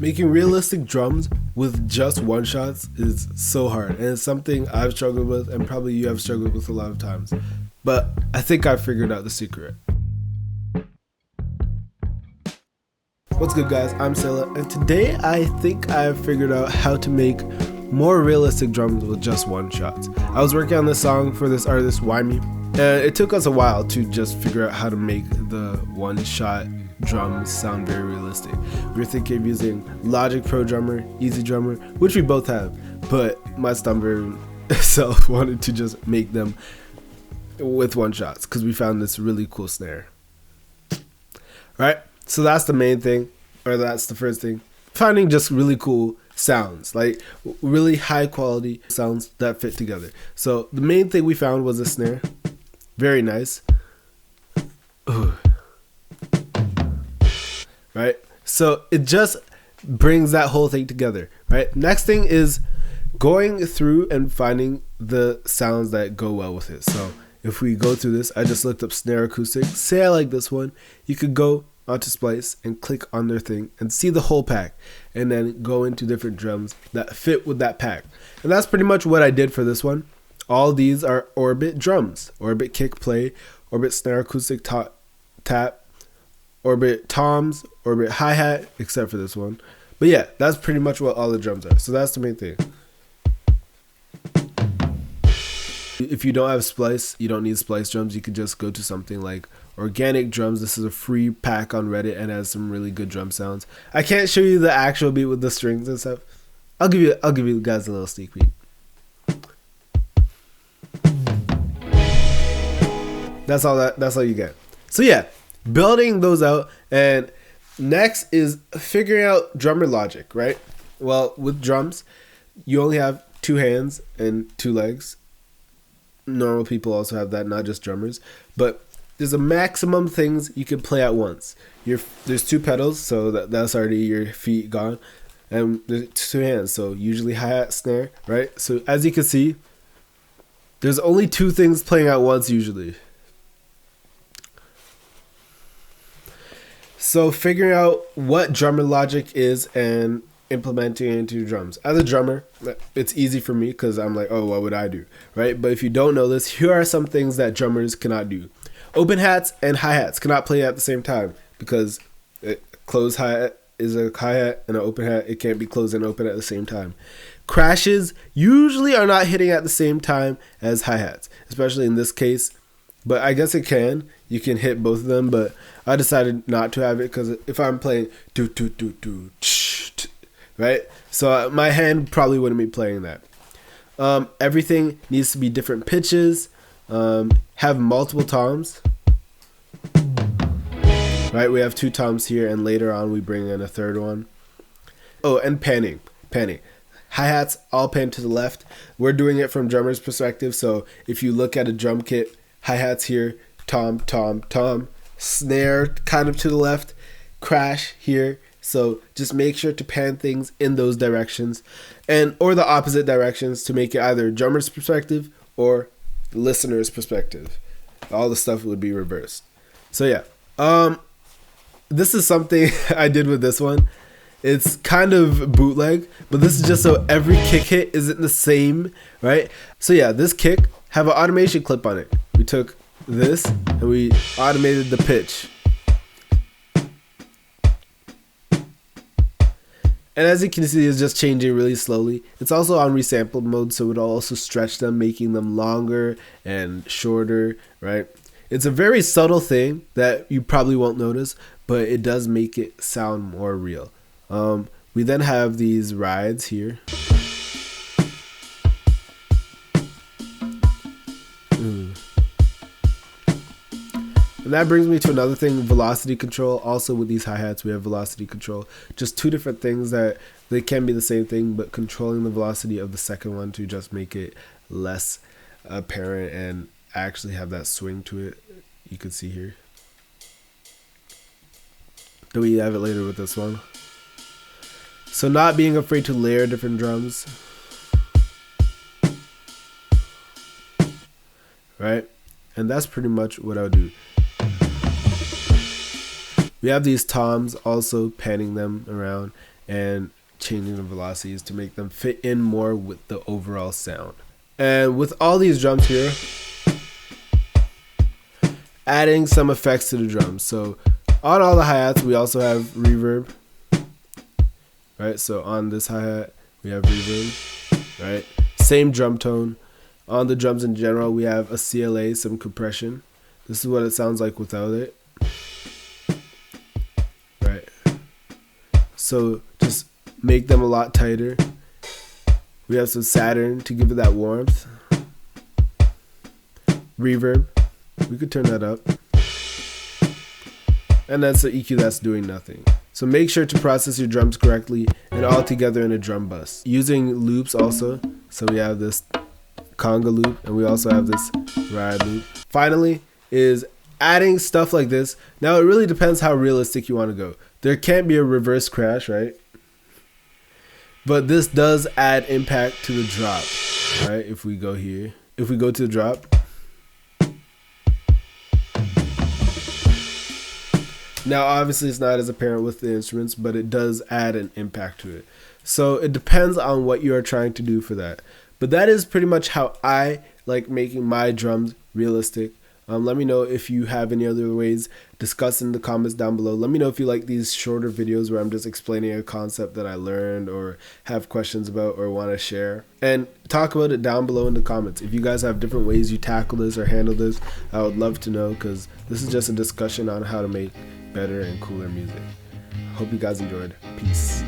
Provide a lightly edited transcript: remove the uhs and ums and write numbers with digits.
Making realistic drums with just one shots is so hard, and it's something I've struggled with, and probably you have struggled with a lot of times. But I think I figured out the secret. What's good, guys? I'm Selah, and today I think I've figured out how to make more realistic drums with just one shots. I was working on this song for this artist, To WIMY, and it took us a while to just figure out how to make the one shot drums sound very realistic. We were thinking of using Logic Pro Drummer, Easy Drummer, which we both have, but my stubborn self wanted to just make them with one shots because we found this really cool snare. Right? So that's the main thing, or that's the first thing. Finding just really cool sounds, like really high quality sounds that fit together. So the main thing we found was a snare. Very nice. Ooh. Right? So it just brings that whole thing together, right? Next thing is going through and finding the sounds that go well with it. So if we go through this, I just looked up snare acoustic. Say I like this one. You could go onto Splice and click on their thing and see the whole pack, and then go into different drums that fit with that pack. And that's pretty much what I did for this one. All these are Orbit drums: Orbit kick play, Orbit snare acoustic tap, Orbit toms, Orbit hi-hat, except for this one. But yeah, that's pretty much what all the drums are. So that's the main thing. If you don't have Splice, you don't need Splice drums. You could just go to something like Organic Drums. This is a free pack on Reddit and has some really good drum sounds. I can't show you the actual beat with the strings and stuff. I'll give you guys a little sneak peek. That's all you get. So yeah, building those out, and next is figuring out drummer logic, right? Well, with drums, you only have 2 hands and 2 legs. Normal people also have that, not just drummers, but there's a maximum things you can play at once. There's 2 pedals, so that's already your feet gone, and there's 2 hands, so usually hi-hat, snare, right? So as you can see, there's only 2 things playing at once usually. So figuring out what drummer logic is and implementing it into drums. As a drummer, it's easy for me because I'm like, oh, what would I do, right? But if you don't know this, here are some things that drummers cannot do. Open hats and hi-hats cannot play at the same time because closed hi-hat is a hi-hat, and an open hat, it can't be closed and open at the same time. Crashes usually are not hitting at the same time as hi-hats, especially in this case. But I guess it can. You can hit both of them, but I decided not to have it because if I'm playing right? So my hand probably wouldn't be playing that. Everything needs to be different pitches. Have multiple toms. Right? We have 2 toms here, and later on we bring in a 3rd one. Oh, and panning. Hi-hats all pan to the left. We're doing it from drummer's perspective, so if you look at a drum kit, hi-hats here, tom, tom, tom, snare kind of to the left, crash here. So just make sure to pan things in those directions, or the opposite directions, to make it either drummer's perspective or the listener's perspective. All the stuff would be reversed. So yeah, this is something I did with this one. It's kind of bootleg, but this is just so every kick hit isn't the same, right? So yeah, this kick have an automation clip on it. We took this and we automated the pitch. And as you can see, it's just changing really slowly. It's also on resample mode, so it'll also stretch them, making them longer and shorter, right? It's a very subtle thing that you probably won't notice, but it does make it sound more real. We then have these rides here. And that brings me to another thing, velocity control. Also with these hi-hats, we have velocity control. Just 2 different things that they can be the same thing, but controlling the velocity of the second one to just make it less apparent and actually have that swing to it. You can see here. Then we have it later with this one. So not being afraid to layer different drums. Right? And that's pretty much what I'll do. We have these toms, also panning them around, and changing the velocities to make them fit in more with the overall sound. And with all these drums here, adding some effects to the drums. So on all the hi-hats, we also have reverb, right? So on this hi-hat, we have reverb, right? Same drum tone. On the drums in general, we have a CLA, some compression. This is what it sounds like without it, right? So just make them a lot tighter. We have some Saturn to give it that warmth. Reverb, we could turn that up. And that's the EQ that's doing nothing. So make sure to process your drums correctly and all together in a drum bus. Using loops also. So we have this conga loop and we also have this ride loop. Finally is adding stuff like this. Now it really depends how realistic you want to go. There can't be a reverse crash, right? But this does add impact to the drop, right? If we go here, if we go to the drop, now obviously it's not as apparent with the instruments, but it does add an impact to it. So it depends on what you are trying to do for that. But that is pretty much how I like making my drums realistic. Let me know if you have any other ways. Discuss in the comments down below. Let me know if you like these shorter videos where I'm just explaining a concept that I learned or have questions about or want to share. And talk about it down below in the comments. If you guys have different ways you tackle this or handle this, I would love to know, because this is just a discussion on how to make better and cooler music. Hope you guys enjoyed. Peace.